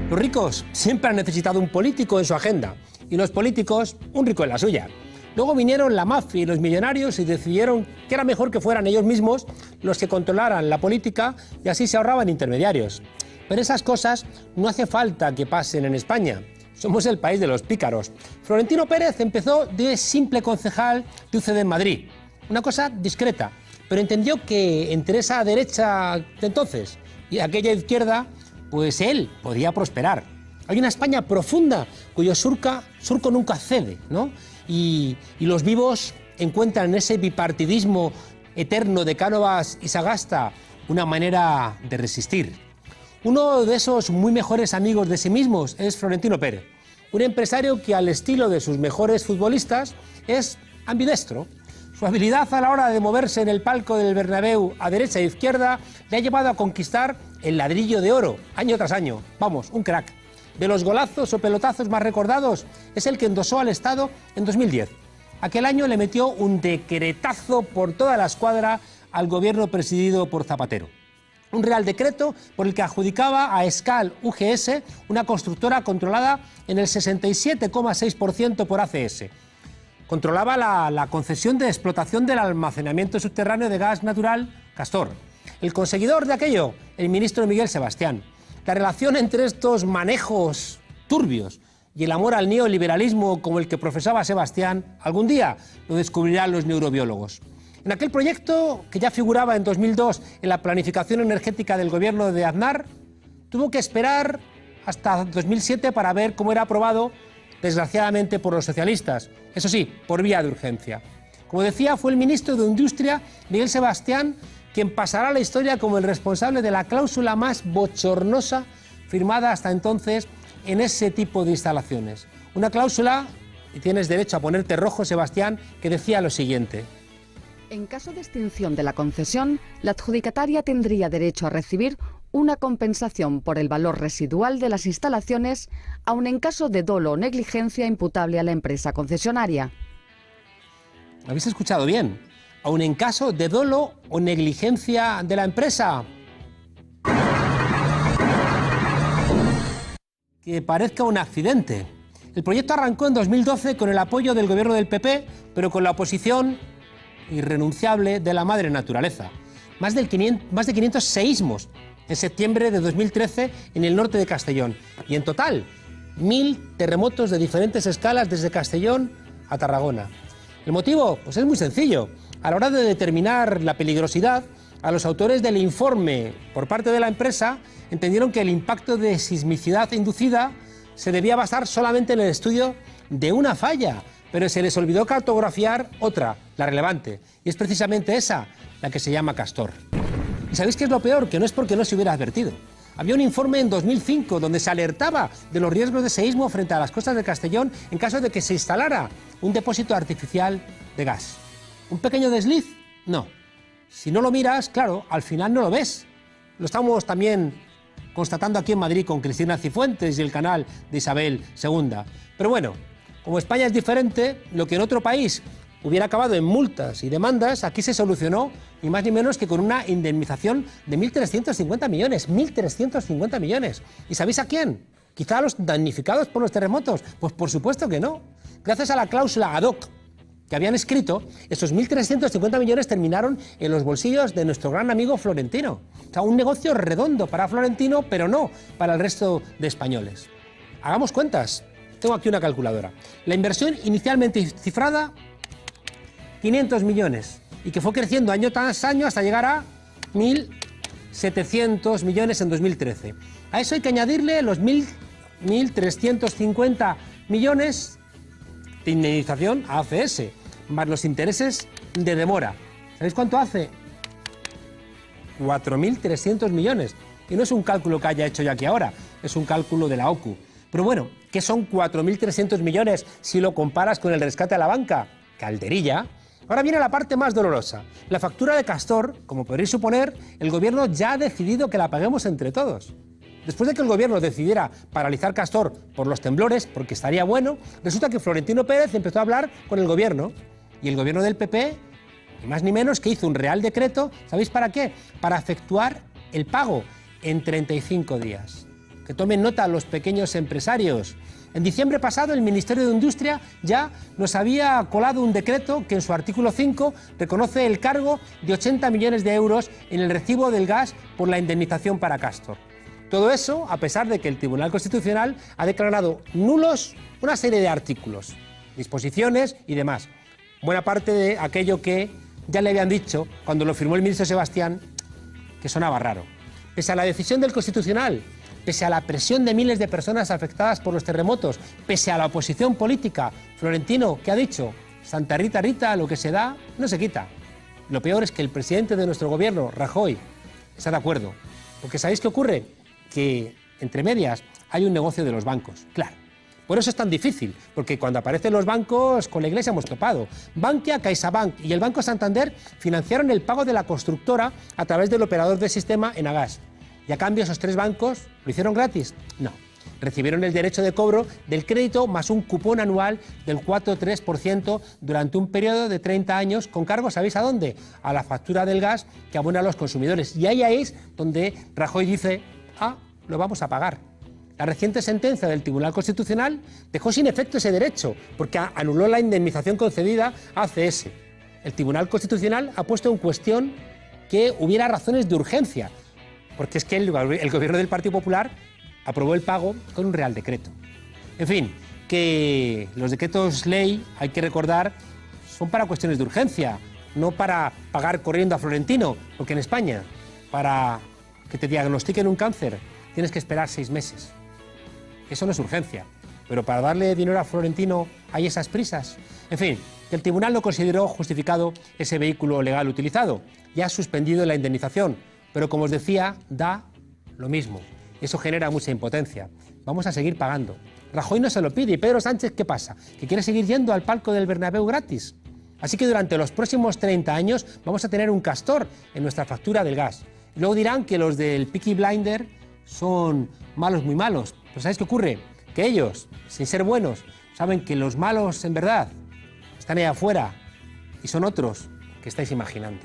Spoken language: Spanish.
Los ricos siempre han necesitado un político en su agenda y los políticos un rico en la suya. Luego vinieron la mafia y los millonarios y decidieron que era mejor que fueran ellos mismos los que controlaran la política y así se ahorraban intermediarios. Pero esas cosas no hace falta que pasen en España. Somos el país de los pícaros. Florentino Pérez empezó de simple concejal de UCD en Madrid. Una cosa discreta, pero entendió que entre esa derecha de entonces y aquella izquierda, pues él podía prosperar. Hay una España profunda cuyo surco nunca cede, ¿no? Y los vivos encuentran en ese bipartidismo eterno de Cánovas y Sagasta una manera de resistir. Uno de esos muy mejores amigos de sí mismos es Florentino Pérez, un empresario que al estilo de sus mejores futbolistas es ambidestro. Su habilidad a la hora de moverse en el palco del Bernabéu a derecha e izquierda le ha llevado a conquistar el ladrillo de oro año tras año. Vamos, un crack. De los golazos o pelotazos más recordados es el que endosó al Estado en 2010. Aquel año le metió un decretazo por toda la escuadra al gobierno presidido por Zapatero. Un real decreto por el que adjudicaba a Escal UGS, una constructora controlada en el 67,6% por ACS. Controlaba la concesión de explotación del almacenamiento subterráneo de gas natural Castor. El conseguidor de aquello, el ministro Miguel Sebastián. La relación entre estos manejos turbios y el amor al neoliberalismo como el que profesaba Sebastián, algún día lo descubrirán los neurobiólogos. En aquel proyecto, que ya figuraba en 2002 en la planificación energética del gobierno de Aznar, tuvo que esperar hasta 2007 para ver cómo era aprobado, desgraciadamente por los socialistas, eso sí, por vía de urgencia. Como decía, fue el ministro de Industria, Miguel Sebastián, quien pasará a la historia como el responsable de la cláusula más bochornosa firmada hasta entonces en ese tipo de instalaciones. Una cláusula, y tienes derecho a ponerte rojo, Sebastián, que decía lo siguiente: en caso de extinción de la concesión, la adjudicataria tendría derecho a recibir una compensación por el valor residual de las instalaciones, aun en caso de dolo o negligencia imputable a la empresa concesionaria. ¿Lo habéis escuchado bien? Aun en caso de dolo o negligencia de la empresa. Que parezca un accidente. El proyecto arrancó en 2012 con el apoyo del gobierno del PP, pero con la oposición irrenunciable de la madre naturaleza. Más de 500 seísmos en septiembre de 2013 en el norte de Castellón. Y en total, 1000 terremotos de diferentes escalas desde Castellón a Tarragona. El motivo, pues es muy sencillo. A la hora de determinar la peligrosidad, a los autores del informe por parte de la empresa entendieron que el impacto de sismicidad inducida se debía basar solamente en el estudio de una falla, pero se les olvidó cartografiar otra, la relevante, y es precisamente esa la que se llama Castor. ¿Y sabéis qué es lo peor? Que no es porque no se hubiera advertido. Había un informe en 2005 donde se alertaba de los riesgos de seísmo frente a las costas de Castellón en caso de que se instalara un depósito artificial de gas. ¿Un pequeño desliz? No. Si no lo miras, claro, al final no lo ves. Lo estamos también constatando aquí en Madrid con Cristina Cifuentes y el canal de Isabel II. Pero bueno, como España es diferente, lo que en otro país hubiera acabado en multas y demandas, aquí se solucionó ni más ni menos que con una indemnización de 1.350 millones. 1.350 millones. ¿Y sabéis a quién? ¿Quizá a los damnificados por los terremotos? Pues por supuesto que no. Gracias a la cláusula ad hoc que habían escrito, esos 1.350 millones terminaron en los bolsillos de nuestro gran amigo Florentino. O sea, un negocio redondo para Florentino, pero no para el resto de españoles. Hagamos cuentas. Tengo aquí una calculadora. La inversión inicialmente cifrada, 500 millones, y que fue creciendo año tras año hasta llegar a 1.700 millones en 2013. A eso hay que añadirle los 1.350 millones de indemnización a ACS, más los intereses de demora. ¿Sabéis cuánto hace? 4.300 millones. Y no es un cálculo que haya hecho yo aquí ahora, es un cálculo de la OCU. Pero bueno, ¿qué son 4.300 millones si lo comparas con el rescate a la banca? Calderilla. Ahora viene la parte más dolorosa. La factura de Castor, como podréis suponer, el gobierno ya ha decidido que la paguemos entre todos. Después de que el gobierno decidiera paralizar Castor por los temblores, porque estaría bueno, resulta que Florentino Pérez empezó a hablar con el gobierno. Y el gobierno del PP, ni más ni menos, que hizo un real decreto, ¿sabéis para qué? Para efectuar el pago en 35 días. que tomen nota los pequeños empresarios. En diciembre pasado el Ministerio de Industria ya nos había colado un decreto que en su artículo 5 reconoce el cargo de 80 millones de euros en el recibo del gas por la indemnización para Castor. Todo eso a pesar de que el Tribunal Constitucional ha declarado nulos una serie de artículos, disposiciones y demás. Buena parte de aquello que ya le habían dicho cuando lo firmó el ministro Sebastián que sonaba raro. Pese a la decisión del Constitucional, pese a la presión de miles de personas afectadas por los terremotos, pese a la oposición política, Florentino, ¿qué ha dicho? Santa Rita, Rita, lo que se da no se quita. Lo peor es que el presidente de nuestro gobierno, Rajoy, está de acuerdo. Porque ¿sabéis qué ocurre? Que, entre medias, hay un negocio de los bancos, claro. Por eso es tan difícil, porque cuando aparecen los bancos, con la Iglesia hemos topado. Bankia, CaixaBank y el Banco Santander financiaron el pago de la constructora a través del operador del sistema Enagás. Y a cambio esos tres bancos, ¿lo hicieron gratis? No. Recibieron el derecho de cobro del crédito más un cupón anual del 4,3% durante un periodo de 30 años con cargo, ¿sabéis a dónde? A la factura del gas que abonan los consumidores. Y ahí es donde Rajoy dice, lo vamos a pagar. La reciente sentencia del Tribunal Constitucional dejó sin efecto ese derecho porque anuló la indemnización concedida a ACS. El Tribunal Constitucional ha puesto en cuestión que hubiera razones de urgencia, porque es que el gobierno del Partido Popular aprobó el pago con un real decreto. En fin, que los decretos ley, hay que recordar, son para cuestiones de urgencia, no para pagar corriendo a Florentino, porque en España, para que te diagnostiquen un cáncer, tienes que esperar 6 meses. Eso no es urgencia, pero para darle dinero a Florentino hay esas prisas. En fin, que el tribunal no consideró justificado ese vehículo legal utilizado y ha suspendido la indemnización, pero como os decía, da lo mismo. Eso genera mucha impotencia. Vamos a seguir pagando. Rajoy no se lo pide y Pedro Sánchez, ¿qué pasa? ¿Que quiere seguir yendo al palco del Bernabéu gratis? Así que durante los próximos 30 años vamos a tener un castor en nuestra factura del gas. Y luego dirán que los del Peaky Blinder son malos muy malos. Pero ¿sabéis qué ocurre? Que ellos, sin ser buenos, saben que los malos en verdad están ahí afuera y son otros que estáis imaginando.